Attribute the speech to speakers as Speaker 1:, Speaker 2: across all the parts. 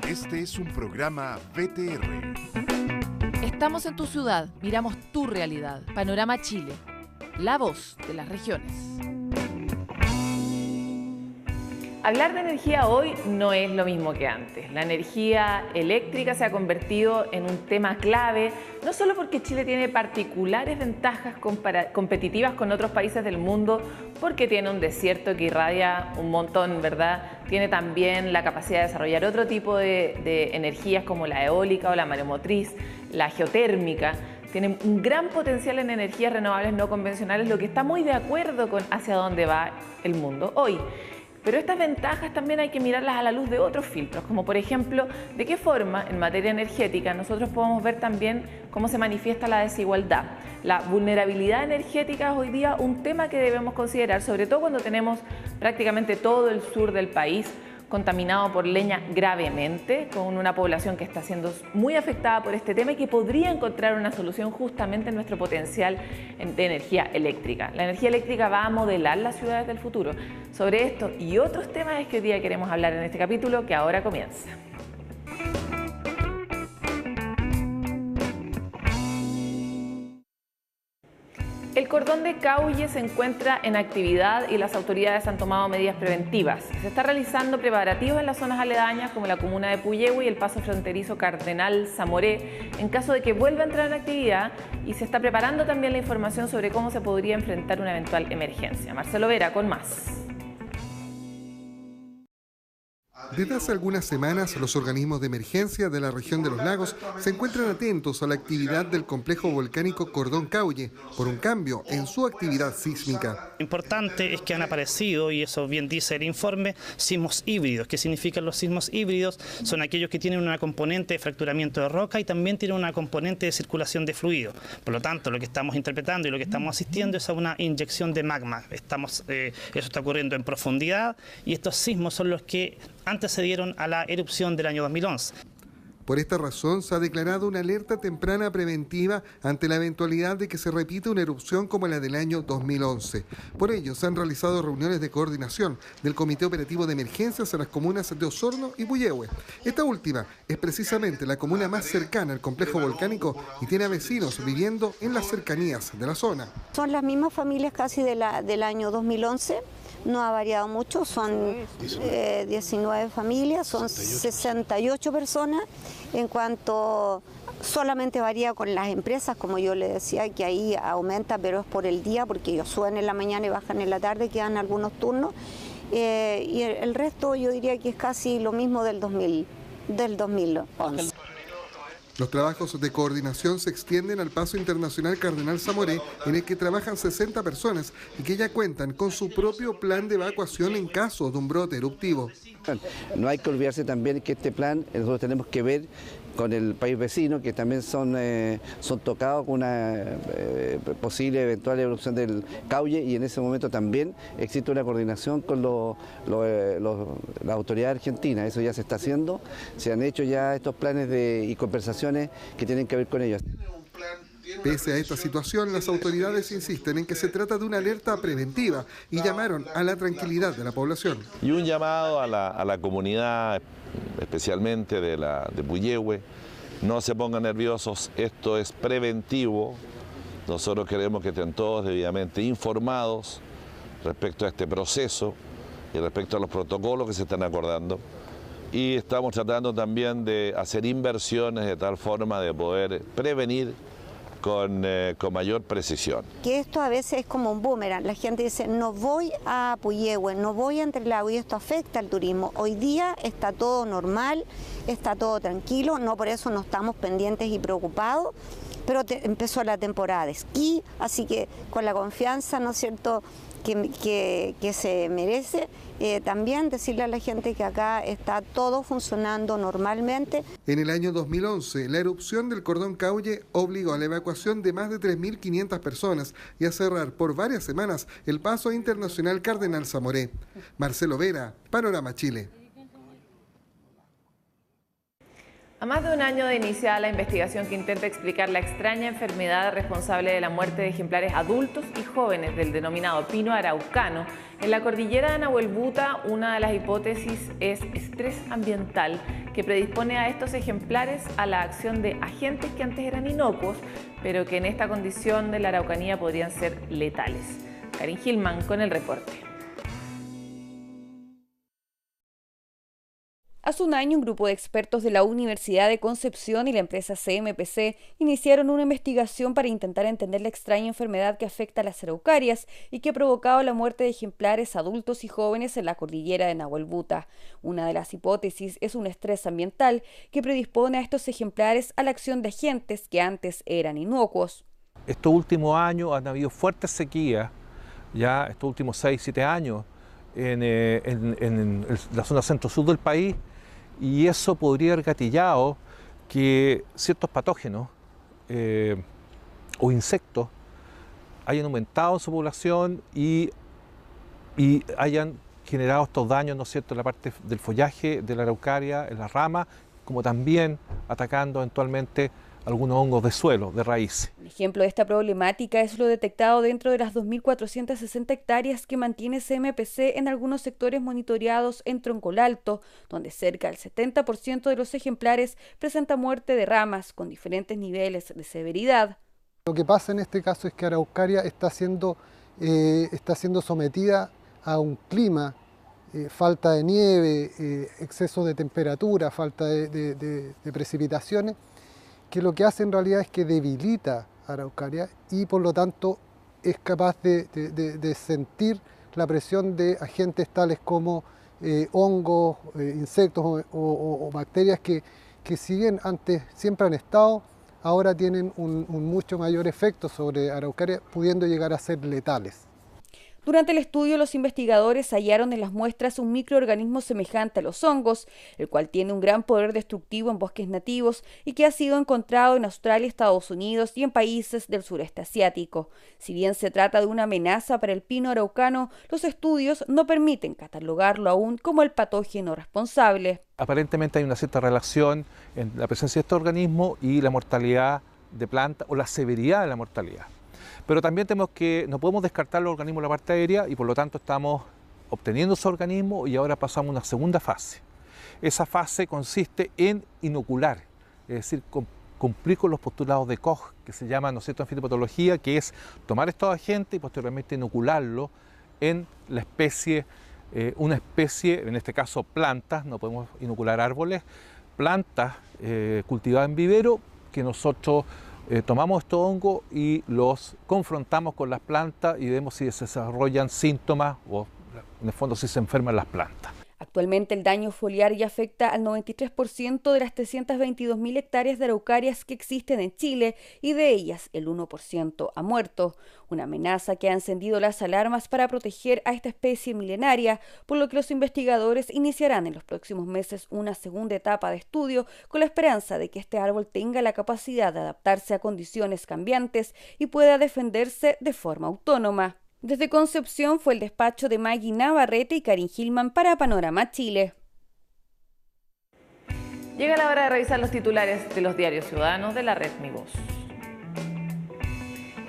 Speaker 1: Este es un programa VTR.
Speaker 2: Estamos en tu ciudad, miramos tu realidad. Panorama Chile, la voz de las regiones. Hablar de energía hoy no es lo mismo que antes. La energía eléctrica se ha convertido en un tema clave, no solo porque Chile tiene particulares ventajas competitivas con otros países del mundo, porque tiene un desierto que irradia un montón, ¿verdad? Tiene también la capacidad de desarrollar otro tipo de energías como la eólica o la maremotriz, la geotérmica. Tiene un gran potencial en energías renovables no convencionales, lo que está muy de acuerdo con hacia dónde va el mundo hoy. Pero estas ventajas también hay que mirarlas a la luz de otros filtros, como por ejemplo, de qué forma en materia energética nosotros podemos ver también cómo se manifiesta la desigualdad. La vulnerabilidad energética es hoy día un tema que debemos considerar, sobre todo cuando tenemos prácticamente todo el sur del país contaminado por leña gravemente, con una población que está siendo muy afectada por este tema y que podría encontrar una solución justamente en nuestro potencial de energía eléctrica. La energía eléctrica va a modelar las ciudades del futuro. Sobre esto y otros temas es que hoy día queremos hablar en este capítulo que ahora comienza. El cordón de Caulle se encuentra en actividad y las autoridades han tomado medidas preventivas. Se está realizando preparativos en las zonas aledañas como la comuna de Puyehue y el paso fronterizo Cardenal Zamoré en caso de que vuelva a entrar en actividad, y se está preparando también la información sobre cómo se podría enfrentar una eventual emergencia. Marcelo Vera con más.
Speaker 3: Desde hace algunas semanas, los organismos de emergencia de la región de los lagos se encuentran atentos a la actividad del complejo volcánico Cordón Caulle por un cambio en su actividad sísmica.
Speaker 4: Lo importante es que han aparecido, y eso bien dice el informe, sismos híbridos. ¿Qué significan los sismos híbridos? Son aquellos que tienen una componente de fracturamiento de roca y también tienen una componente de circulación de fluido. Por lo tanto, lo que estamos interpretando y lo que estamos asistiendo es a una inyección de magma. Eso está ocurriendo en profundidad y estos sismos son los que antecedieron a la erupción del año 2011.
Speaker 3: Por esta razón se ha declarado una alerta temprana preventiva ante la eventualidad de que se repita una erupción como la del año 2011. Por ello se han realizado reuniones de coordinación del Comité Operativo de Emergencias en las comunas de Osorno y Puyehue. Esta última es precisamente la comuna más cercana al complejo volcánico y tiene a vecinos viviendo en las cercanías de la zona.
Speaker 5: Son las mismas familias casi del año 2011. No ha variado mucho, son 19 familias, son 68 personas. En cuanto solamente varía con las empresas, como yo le decía, que ahí aumenta, pero es por el día, porque ellos suben en la mañana y bajan en la tarde, quedan algunos turnos. Y el resto yo diría que es casi lo mismo del 2011.
Speaker 3: Los trabajos de coordinación se extienden al paso internacional Cardenal Zamoré, en el que trabajan 60 personas y que ya cuentan con su propio plan de evacuación en caso de un brote eruptivo.
Speaker 6: No hay que olvidarse también que este plan nosotros tenemos que ver con el país vecino, que también son tocados con una posible eventual erupción del Caulle, y en ese momento también existe una coordinación con la autoridad argentina. Eso ya se está haciendo, se han hecho ya estos planes y conversaciones que tienen que ver con ellos.
Speaker 3: Pese a esta situación, las autoridades insisten en que se trata de una alerta preventiva y llamaron a la tranquilidad de la población.
Speaker 7: Y un llamado a la comunidad, especialmente de Puyehue: no se pongan nerviosos, esto es preventivo. Nosotros queremos que estén todos debidamente informados respecto a este proceso y respecto a los protocolos que se están acordando. Y estamos tratando también de hacer inversiones de tal forma de poder prevenir con mayor precisión.
Speaker 5: Que esto a veces es como un boomerang. La gente dice, no voy a Puyehue, no voy a Entre Lagos, y esto afecta al turismo. Hoy día está todo normal, está todo tranquilo, no por eso no estamos pendientes y preocupados, pero empezó la temporada de esquí, así que con la confianza, ¿no es cierto?, que se merece, también decirle a la gente que acá está todo funcionando normalmente.
Speaker 3: En el año 2011, la erupción del Cordón Caulle obligó a la evacuación de más de 3.500 personas y a cerrar por varias semanas el paso internacional Cardenal Zamoré. Marcelo Vera, Panorama Chile.
Speaker 2: A más de un año de iniciada la investigación que intenta explicar la extraña enfermedad responsable de la muerte de ejemplares adultos y jóvenes del denominado pino araucano, en la cordillera de Nahuelbuta, una de las hipótesis es estrés ambiental que predispone a estos ejemplares a la acción de agentes que antes eran inocuos, pero que en esta condición de la Araucanía podrían ser letales. Karin Hillman con el reporte.
Speaker 8: Hace un año, un grupo de expertos de la Universidad de Concepción y la empresa CMPC iniciaron una investigación para intentar entender la extraña enfermedad que afecta a las araucarias y que ha provocado la muerte de ejemplares adultos y jóvenes en la cordillera de Nahuelbuta. Una de las hipótesis es un estrés ambiental que predispone a estos ejemplares a la acción de agentes que antes eran inocuos.
Speaker 9: Estos últimos años han habido fuertes sequías, ya estos últimos 6-7 años, en la zona centro-sur del país, y eso podría haber gatillado que ciertos patógenos o insectos hayan aumentado en su población y hayan generado estos daños, ¿no es cierto?, en la parte del follaje de la araucaria, en las ramas, como también atacando eventualmente algunos hongos de suelo, de raíces.
Speaker 8: Un ejemplo de esta problemática es lo detectado dentro de las 2.460 hectáreas que mantiene CMPC en algunos sectores monitoreados en Troncal Alto, donde cerca del 70% de los ejemplares presenta muerte de ramas con diferentes niveles de severidad.
Speaker 10: Lo que pasa en este caso es que Araucaria está siendo sometida a un clima, falta de nieve, exceso de temperatura, falta de precipitaciones, que lo que hace en realidad es que debilita a Araucaria y por lo tanto es capaz de sentir la presión de agentes tales como hongos, insectos o bacterias que si bien antes siempre han estado, ahora tienen un mucho mayor efecto sobre Araucaria, pudiendo llegar a ser letales.
Speaker 8: Durante el estudio, los investigadores hallaron en las muestras un microorganismo semejante a los hongos, el cual tiene un gran poder destructivo en bosques nativos y que ha sido encontrado en Australia, Estados Unidos y en países del sureste asiático. Si bien se trata de una amenaza para el pino araucano, los estudios no permiten catalogarlo aún como el patógeno responsable.
Speaker 9: Aparentemente hay una cierta relación en la presencia de este organismo y la mortalidad de plantas o la severidad de la mortalidad. Pero también no podemos descartar los organismos de la parte aérea y por lo tanto estamos obteniendo esos organismos y ahora pasamos a una segunda fase. Esa fase consiste en inocular, es decir, cumplir con los postulados de Koch, que se llama, ¿no es cierto?, en fitopatología, que es tomar estos agentes y posteriormente inocularlos en la especie, una especie, en este caso plantas, no podemos inocular árboles, plantas cultivadas en vivero, que nosotros tomamos estos hongos y los confrontamos con las plantas y vemos si se desarrollan síntomas o en el fondo si se enferman las plantas.
Speaker 8: Actualmente el daño foliar ya afecta al 93% de las 322.000 hectáreas de araucarias que existen en Chile y de ellas el 1% ha muerto. Una amenaza que ha encendido las alarmas para proteger a esta especie milenaria, por lo que los investigadores iniciarán en los próximos meses una segunda etapa de estudio con la esperanza de que este árbol tenga la capacidad de adaptarse a condiciones cambiantes y pueda defenderse de forma autónoma. Desde Concepción fue el despacho de Maggie Navarrete y Karin Hillman para Panorama Chile.
Speaker 2: Llega la hora de revisar los titulares de los diarios ciudadanos de la red Mi Voz.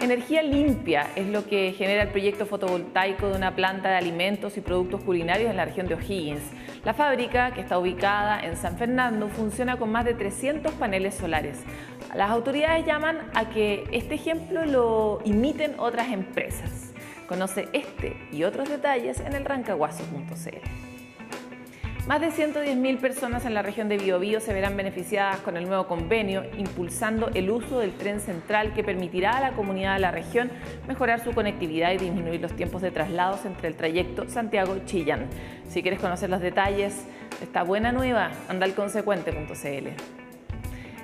Speaker 2: Energía limpia es lo que genera el proyecto fotovoltaico de una planta de alimentos y productos culinarios en la región de O'Higgins. La fábrica, que está ubicada en San Fernando, funciona con más de 300 paneles solares. Las autoridades llaman a que este ejemplo lo imiten otras empresas. Conoce este y otros detalles en elrancaguaso.cl. Más de 110.000 personas en la región de Biobío se verán beneficiadas con el nuevo convenio, impulsando el uso del tren central que permitirá a la comunidad de la región mejorar su conectividad y disminuir los tiempos de traslados entre el trayecto Santiago-Chillán. Si quieres conocer los detalles de esta buena nueva, anda al consecuente.cl.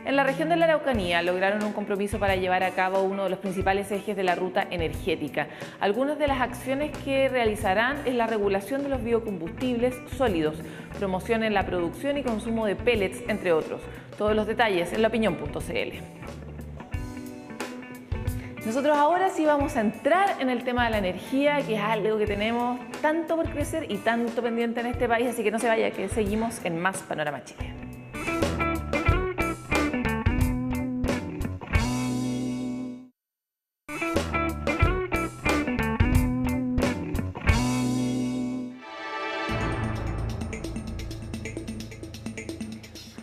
Speaker 2: En la región de la Araucanía lograron un compromiso para llevar a cabo uno de los principales ejes de la ruta energética. Algunas de las acciones que realizarán es la regulación de los biocombustibles sólidos, promoción en la producción y consumo de pellets, entre otros. Todos los detalles en laopinión.cl. Nosotros ahora sí vamos a entrar en el tema de la energía, que es algo que tenemos tanto por crecer y tanto pendiente en este país, así que no se vaya, que seguimos en Más Panorama Chile.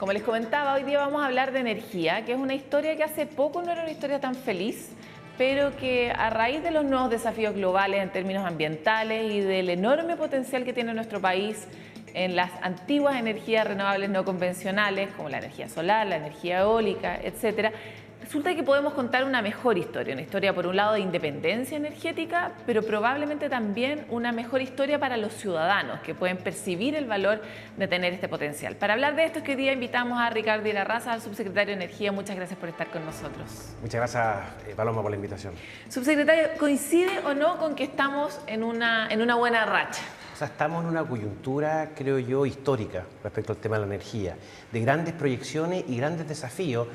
Speaker 2: Como les comentaba, hoy día vamos a hablar de energía, que es una historia que hace poco no era una historia tan feliz, pero que a raíz de los nuevos desafíos globales en términos ambientales y del enorme potencial que tiene nuestro país en las antiguas energías renovables no convencionales, como la energía solar, la energía eólica, etcétera, resulta que podemos contar una mejor historia, una historia por un lado de independencia energética, pero probablemente también una mejor historia para los ciudadanos que pueden percibir el valor de tener este potencial. Para hablar de esto es que hoy día invitamos a Ricardo Irarraza, al subsecretario de Energía. Muchas gracias por estar con nosotros.
Speaker 11: Muchas gracias, Paloma, por la invitación.
Speaker 2: Subsecretario, ¿coincide o no con que estamos en una buena racha?
Speaker 11: O sea, estamos en una coyuntura, creo yo, histórica respecto al tema de la energía, de grandes proyecciones y grandes desafíos,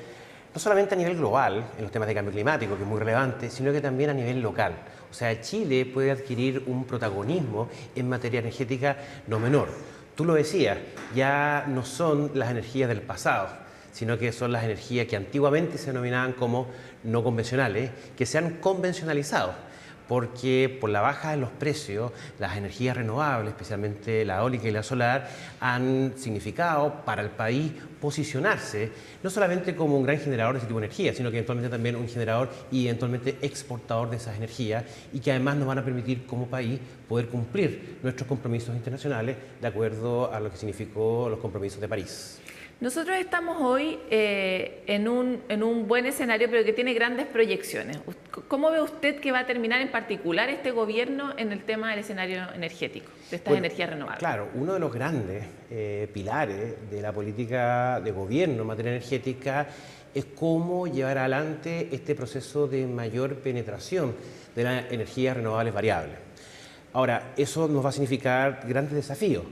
Speaker 11: no solamente a nivel global, en los temas de cambio climático, que es muy relevante, sino que también a nivel local. O sea, Chile puede adquirir un protagonismo en materia energética no menor. Tú lo decías, ya no son las energías del pasado, sino que son las energías que antiguamente se denominaban como no convencionales, que se han convencionalizado. Porque por la baja de los precios, las energías renovables, especialmente la eólica y la solar, han significado para el país posicionarse no solamente como un gran generador de ese tipo de energía, sino que eventualmente también un generador y eventualmente exportador de esas energías, y que además nos van a permitir como país poder cumplir nuestros compromisos internacionales de acuerdo a lo que significó los compromisos de París.
Speaker 2: Nosotros estamos hoy en un buen escenario, pero que tiene grandes proyecciones. ¿Cómo ve usted que va a terminar en particular este gobierno en el tema del escenario energético, de estas energías renovables?
Speaker 11: Claro, uno de los grandes pilares de la política de gobierno en materia energética es cómo llevar adelante este proceso de mayor penetración de las energías renovables variables. Ahora, eso nos va a significar grandes desafíos,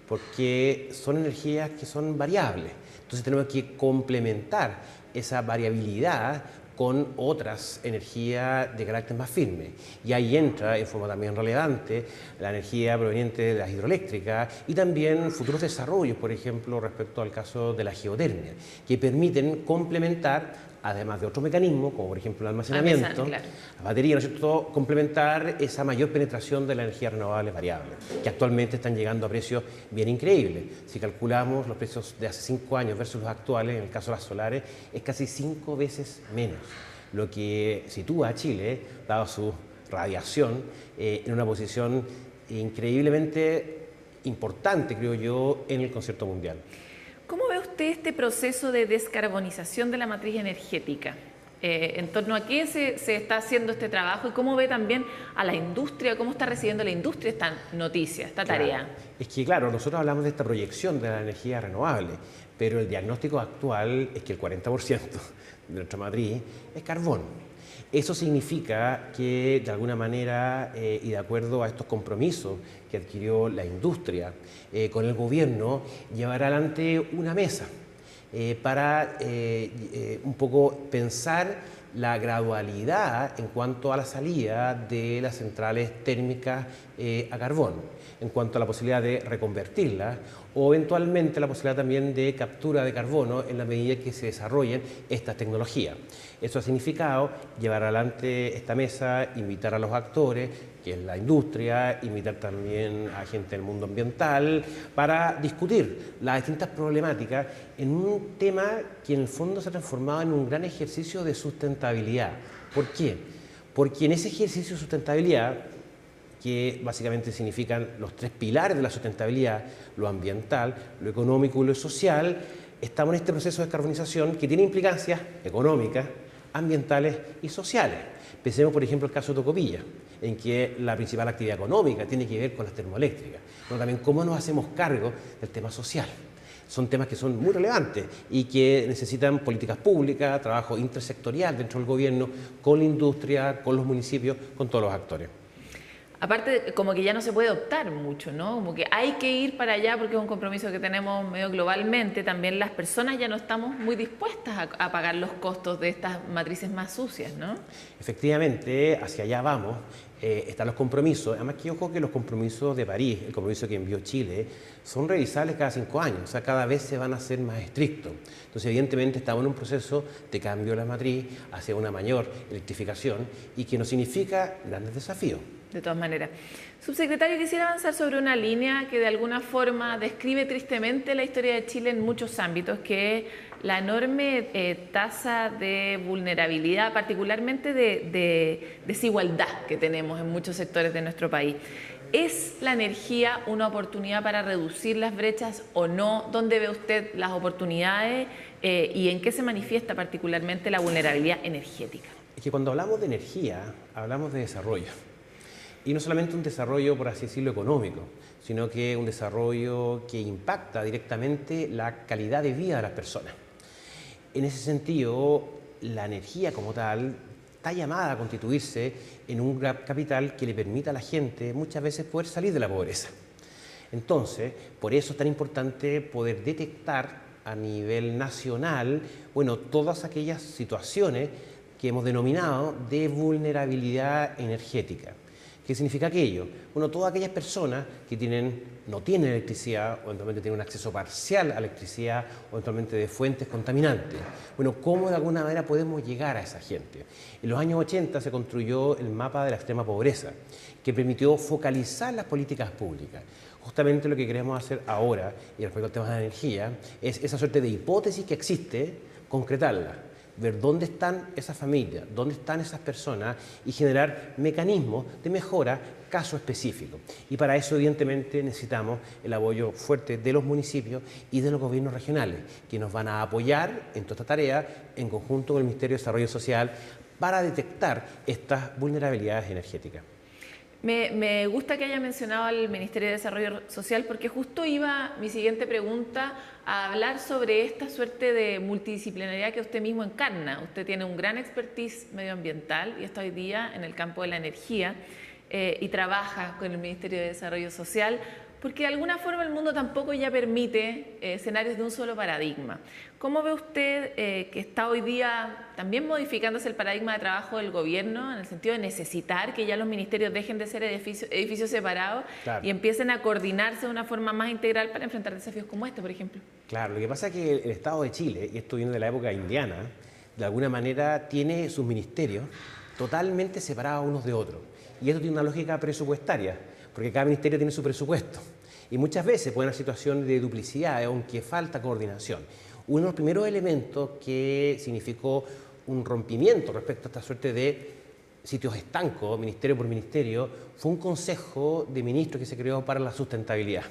Speaker 11: porque son energías que son variables. Entonces tenemos que complementar esa variabilidad con otras energías de carácter más firme. Y ahí entra, en forma también relevante, la energía proveniente de las hidroeléctricas y también futuros desarrollos, por ejemplo, respecto al caso de la geotermia, que permiten complementar, además de otros mecanismos, como por ejemplo el almacenamiento, la batería, ¿no es cierto?, complementar esa mayor penetración de la energía renovable variable, que actualmente están llegando a precios bien increíbles. Si calculamos los precios de hace 5 años versus los actuales, en el caso de las solares, es casi 5 veces menos, lo que sitúa a Chile, dado su radiación, en una posición increíblemente importante, creo yo, en el concierto mundial.
Speaker 2: ¿Cómo ve usted este proceso de descarbonización de la matriz energética? ¿En torno a qué se está haciendo este trabajo y cómo ve también a la industria, cómo está recibiendo la industria esta noticia, esta tarea?
Speaker 11: Es que, claro, nosotros hablamos de esta proyección de la energía renovable, pero el diagnóstico actual es que el 40% de nuestra matriz es carbón. Eso significa que, de alguna manera, y de acuerdo a estos compromisos que adquirió la industria con el gobierno, llevar adelante una mesa para un poco pensar la gradualidad en cuanto a la salida de las centrales térmicas a carbón, en cuanto a la posibilidad de reconvertirlas o eventualmente la posibilidad también de captura de carbono en la medida que se desarrollen estas tecnologías. Eso ha significado llevar adelante esta mesa, invitar a los actores, que es la industria, invitar también a gente del mundo ambiental, para discutir las distintas problemáticas en un tema que en el fondo se ha transformado en un gran ejercicio de sustentabilidad. ¿Por qué? Porque en ese ejercicio de sustentabilidad, que básicamente significan los 3 pilares de la sustentabilidad, lo ambiental, lo económico y lo social, estamos en este proceso de descarbonización que tiene implicancias económicas, ambientales y sociales. Pensemos, por ejemplo, el caso de Tocopilla, en que la principal actividad económica tiene que ver con las termoeléctricas, pero también cómo nos hacemos cargo del tema social. Son temas que son muy relevantes y que necesitan políticas públicas, trabajo intersectorial dentro del gobierno, con la industria, con los municipios, con todos los actores.
Speaker 2: Aparte, como que ya no se puede optar mucho, ¿no? Como que hay que ir para allá porque es un compromiso que tenemos medio globalmente. También las personas ya no estamos muy dispuestas a pagar los costos de estas matrices más sucias, ¿no?
Speaker 11: Efectivamente, hacia allá vamos. Están los compromisos. Además que yo creo que los compromisos de París, el compromiso que envió Chile, son revisables cada 5 años. O sea, cada vez se van a hacer más estrictos. Entonces, evidentemente, estamos en un proceso de cambio de la matriz hacia una mayor electrificación y que nos significa grandes desafíos.
Speaker 2: de todas maneras. Subsecretario, quisiera avanzar sobre una línea que de alguna forma describe tristemente la historia de Chile en muchos ámbitos, que es la enorme tasa de vulnerabilidad, particularmente de desigualdad que tenemos en muchos sectores de nuestro país. ¿Es la energía una oportunidad para reducir las brechas o no? ¿Dónde ve usted las oportunidades y en qué se manifiesta particularmente la vulnerabilidad energética?
Speaker 11: Es que cuando hablamos de energía, hablamos de desarrollo. Y no solamente un desarrollo, por así decirlo, económico, sino que un desarrollo que impacta directamente la calidad de vida de las personas. En ese sentido, la energía como tal está llamada a constituirse en un capital que le permita a la gente muchas veces poder salir de la pobreza. Entonces, por eso es tan importante poder detectar a nivel nacional, bueno, todas aquellas situaciones que hemos denominado de vulnerabilidad energética. ¿Qué significa aquello? Bueno, todas aquellas personas que no tienen electricidad o eventualmente tienen un acceso parcial a electricidad o eventualmente de fuentes contaminantes. Bueno, ¿cómo de alguna manera podemos llegar a esa gente? En los años 80 se construyó el mapa de la extrema pobreza, que permitió focalizar las políticas públicas. Justamente lo que queremos hacer ahora, y respecto al tema de la energía, es esa suerte de hipótesis que existe, concretarla. Ver dónde están esas familias, dónde están esas personas y generar mecanismos de mejora caso específico. Y para eso, evidentemente, necesitamos el apoyo fuerte de los municipios y de los gobiernos regionales, que nos van a apoyar en toda esta tarea en conjunto con el Ministerio de Desarrollo Social para detectar estas vulnerabilidades energéticas.
Speaker 2: Me gusta que haya mencionado al Ministerio de Desarrollo Social porque justo iba mi siguiente pregunta a hablar sobre esta suerte de multidisciplinaridad que usted mismo encarna. Usted tiene un gran expertise medioambiental y está hoy día en el campo de la energía y trabaja con el Ministerio de Desarrollo Social porque de alguna forma el mundo tampoco ya permite escenarios de un solo paradigma. ¿Cómo ve usted que está hoy día también modificándose el paradigma de trabajo del gobierno en el sentido de necesitar que ya los ministerios dejen de ser edificios separados y empiecen a coordinarse de una forma más integral para enfrentar desafíos como este, por ejemplo?
Speaker 11: Claro, lo que pasa es que el Estado de Chile, y esto viene de la época indiana, de alguna manera tiene sus ministerios totalmente separados unos de otros. Y esto tiene una lógica presupuestaria, porque cada ministerio tiene su presupuesto. Y muchas veces puede haber situaciones de duplicidad, aunque falta coordinación. Uno de los primeros elementos que significó un rompimiento respecto a esta suerte de sitios estancos, ministerio por ministerio, fue un consejo de ministros que se creó para la sustentabilidad,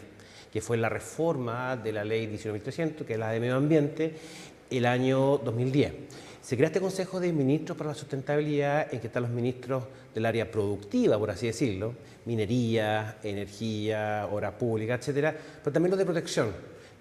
Speaker 11: que fue la reforma de la ley 19.300, que es la de medio ambiente, el año 2010. Se crea este Consejo de Ministros para la Sustentabilidad en que están los ministros del área productiva, por así decirlo, minería, energía, obra pública, etcétera, pero también los de protección,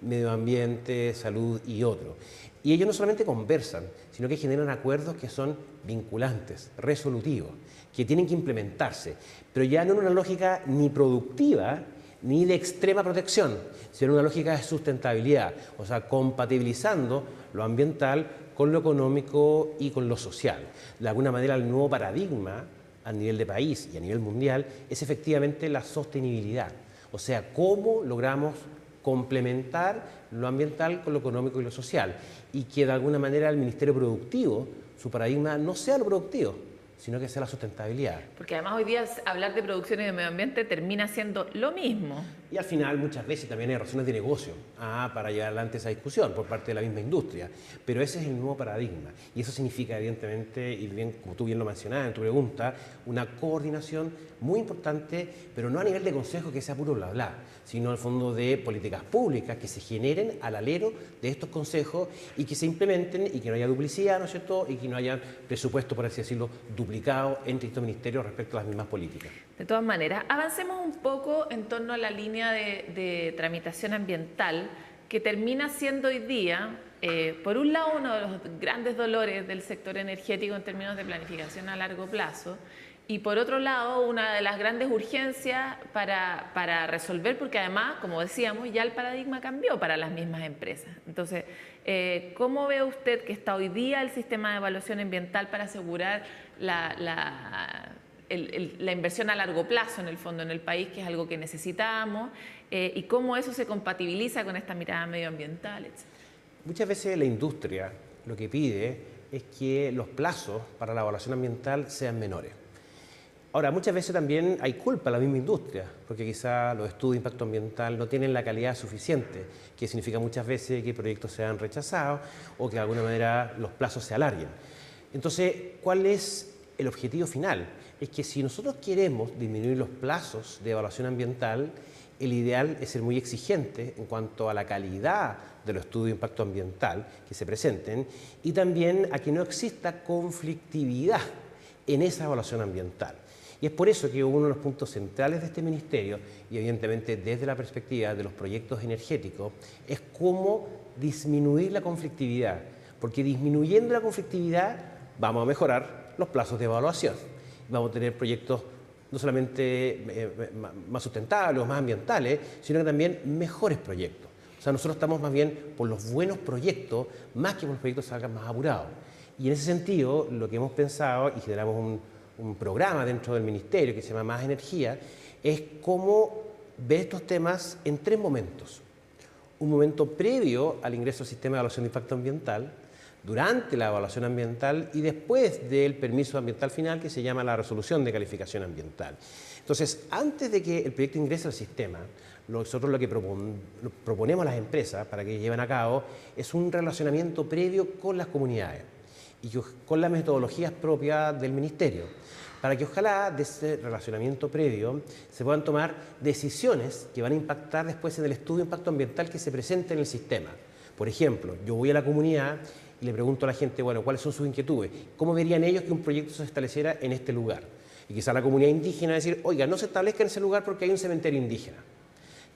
Speaker 11: medio ambiente, salud y otros. Y ellos no solamente conversan, sino que generan acuerdos que son vinculantes, resolutivos, que tienen que implementarse, pero ya no en una lógica ni productiva ni de extrema protección, sino en una lógica de sustentabilidad, o sea, compatibilizando lo ambiental con lo económico y con lo social. De alguna manera, el nuevo paradigma a nivel de país y a nivel mundial es efectivamente la sostenibilidad, o sea, cómo logramos complementar lo ambiental con lo económico y lo social, y que de alguna manera el Ministerio Productivo, su paradigma no sea lo productivo, sino que sea la sustentabilidad.
Speaker 2: Porque además hoy día hablar de producción y de medio ambiente termina siendo lo mismo.
Speaker 11: Y al final muchas veces también hay razones de negocio para llevar adelante esa discusión por parte de la misma industria, pero ese es el nuevo paradigma y eso significa evidentemente, y bien, como tú bien lo mencionabas en tu pregunta, una coordinación muy importante, pero no a nivel de consejo que sea puro bla bla, sino al fondo de políticas públicas que se generen al alero de estos consejos y que se implementen y que no haya duplicidad, ¿no es cierto?, y que no haya presupuesto, por así decirlo, duplicado entre estos ministerios respecto a las mismas políticas.
Speaker 2: De todas maneras, avancemos un poco en torno a la línea de tramitación ambiental que termina siendo hoy día, por un lado, uno de los grandes dolores del sector energético en términos de planificación a largo plazo y por otro lado, una de las grandes urgencias para resolver, porque además, como decíamos, ya el paradigma cambió para las mismas empresas. Entonces, ¿cómo ve usted que está hoy día el sistema de evaluación ambiental para asegurar la inversión a largo plazo en el fondo en el país, que es algo que necesitamos, y cómo eso se compatibiliza con esta mirada medioambiental, etc.?
Speaker 11: Muchas veces la industria lo que pide es que los plazos para la evaluación ambiental sean menores. Ahora, muchas veces también hay culpa a la misma industria, porque quizá los estudios de impacto ambiental no tienen la calidad suficiente, que significa muchas veces que proyectos sean rechazados o que de alguna manera los plazos se alarguen. Entonces, ¿cuál es el objetivo final? Es que si nosotros queremos disminuir los plazos de evaluación ambiental, el ideal es ser muy exigente en cuanto a la calidad de los estudios de impacto ambiental que se presenten y también a que no exista conflictividad en esa evaluación ambiental. Y es por eso que uno de los puntos centrales de este ministerio, y evidentemente desde la perspectiva de los proyectos energéticos, es cómo disminuir la conflictividad, porque disminuyendo la conflictividad vamos a mejorar los plazos de evaluación. Vamos a tener proyectos no solamente más sustentables o más ambientales, sino que también mejores proyectos. O sea, nosotros estamos más bien por los buenos proyectos, más que por los proyectos que salgan más apurados. Y en ese sentido, lo que hemos pensado, y generamos un programa dentro del Ministerio que se llama Más Energía, es cómo ver estos temas en 3 momentos. Un momento previo al ingreso al sistema de evaluación de impacto ambiental, durante la evaluación ambiental y después del permiso ambiental final que se llama la resolución de calificación ambiental. Entonces, antes de que el proyecto ingrese al sistema, nosotros lo que proponemos a las empresas para que lleven a cabo es un relacionamiento previo con las comunidades y con las metodologías propias del Ministerio, para que ojalá de ese relacionamiento previo se puedan tomar decisiones que van a impactar después en el estudio de impacto ambiental que se presente en el sistema. Por ejemplo, yo voy a la comunidad y le pregunto a la gente, bueno, ¿cuáles son sus inquietudes? ¿Cómo verían ellos que un proyecto se estableciera en este lugar? Y quizá la comunidad indígena va a decir, oiga, no se establezca en ese lugar porque hay un cementerio indígena.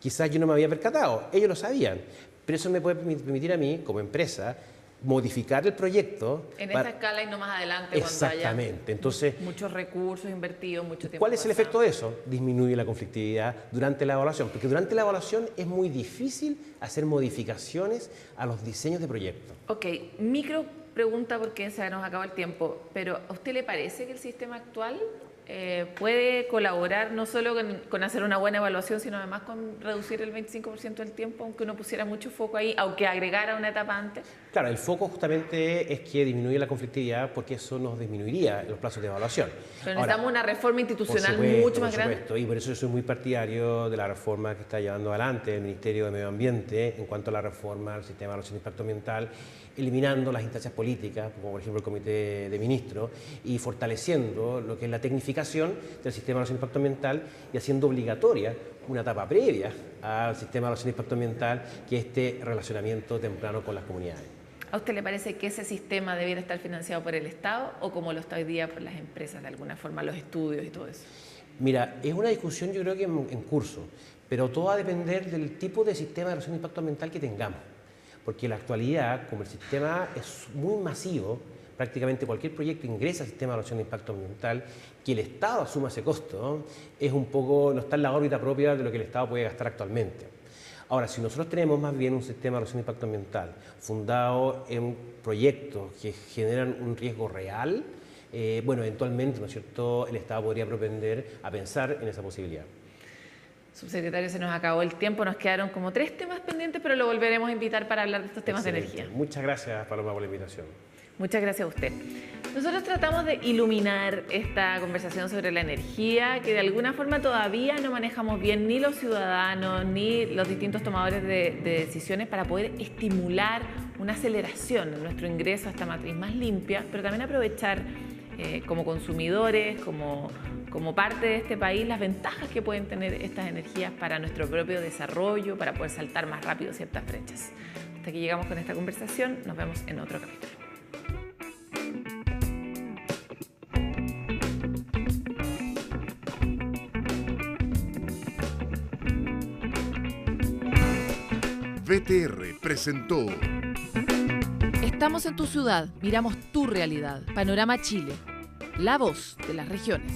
Speaker 11: Quizás yo no me había percatado, ellos lo sabían, pero eso me puede permitir a mí, como empresa, modificar el proyecto.
Speaker 2: En esta escala y no más adelante.
Speaker 11: Exactamente.
Speaker 2: Cuando haya
Speaker 11: entonces,
Speaker 2: muchos recursos invertidos, mucho tiempo.
Speaker 11: ¿Cuál es el efecto de eso? Disminuye la conflictividad durante la evaluación, porque durante la evaluación es muy difícil hacer modificaciones a los diseños de proyectos.
Speaker 2: Ok, micro pregunta porque se nos acaba el tiempo, pero ¿a usted le parece que el sistema actual puede colaborar no solo con hacer una buena evaluación, sino además con reducir el 25% del tiempo, aunque uno pusiera mucho foco ahí, aunque agregara una etapa antes?
Speaker 11: Claro, el foco justamente es que disminuye la conflictividad porque eso nos disminuiría los plazos de evaluación.
Speaker 2: Pero necesitamos una reforma institucional mucho más grande.
Speaker 11: Por supuesto, y por eso yo soy muy partidario de la reforma que está llevando adelante el Ministerio de Medio Ambiente en cuanto a la reforma al sistema de evaluación de impacto ambiental, eliminando las instancias políticas, como por ejemplo el Comité de Ministros, y fortaleciendo lo que es la tecnificación del sistema de evaluación de impacto ambiental y haciendo obligatoria una etapa previa al sistema de evaluación de impacto ambiental, que es este relacionamiento temprano con las comunidades.
Speaker 2: ¿A usted le parece que ese sistema debiera estar financiado por el Estado o como lo está hoy día por las empresas de alguna forma, los estudios y todo eso?
Speaker 11: Mira, es una discusión yo creo que en curso, pero todo va a depender del tipo de sistema de evaluación de impacto ambiental que tengamos. Porque en la actualidad, como el sistema es muy masivo, prácticamente cualquier proyecto ingresa al sistema de evaluación de impacto ambiental, que el Estado asuma ese costo, ¿no? Es un poco, no está en la órbita propia de lo que el Estado puede gastar actualmente. Ahora, si nosotros tenemos más bien un sistema de evaluación de impacto ambiental fundado en proyectos que generan un riesgo real, bueno, eventualmente, ¿no es cierto?, el Estado podría propender a pensar en esa posibilidad.
Speaker 2: Subsecretario, se nos acabó el tiempo, nos quedaron como 3 temas pendientes, pero lo volveremos a invitar para hablar de estos temas. Excelente. De energía.
Speaker 11: Muchas gracias, Paloma, por la invitación.
Speaker 2: Muchas gracias a usted. Nosotros tratamos de iluminar esta conversación sobre la energía, que de alguna forma todavía no manejamos bien ni los ciudadanos ni los distintos tomadores de decisiones para poder estimular una aceleración en nuestro ingreso a esta matriz más limpia, pero también aprovechar como consumidores, como parte de este país, las ventajas que pueden tener estas energías para nuestro propio desarrollo, para poder saltar más rápido ciertas brechas. Hasta aquí llegamos con esta conversación, nos vemos en otro capítulo.
Speaker 1: VTR presentó
Speaker 12: Estamos en tu ciudad, miramos tu realidad. Panorama Chile, la voz de las regiones.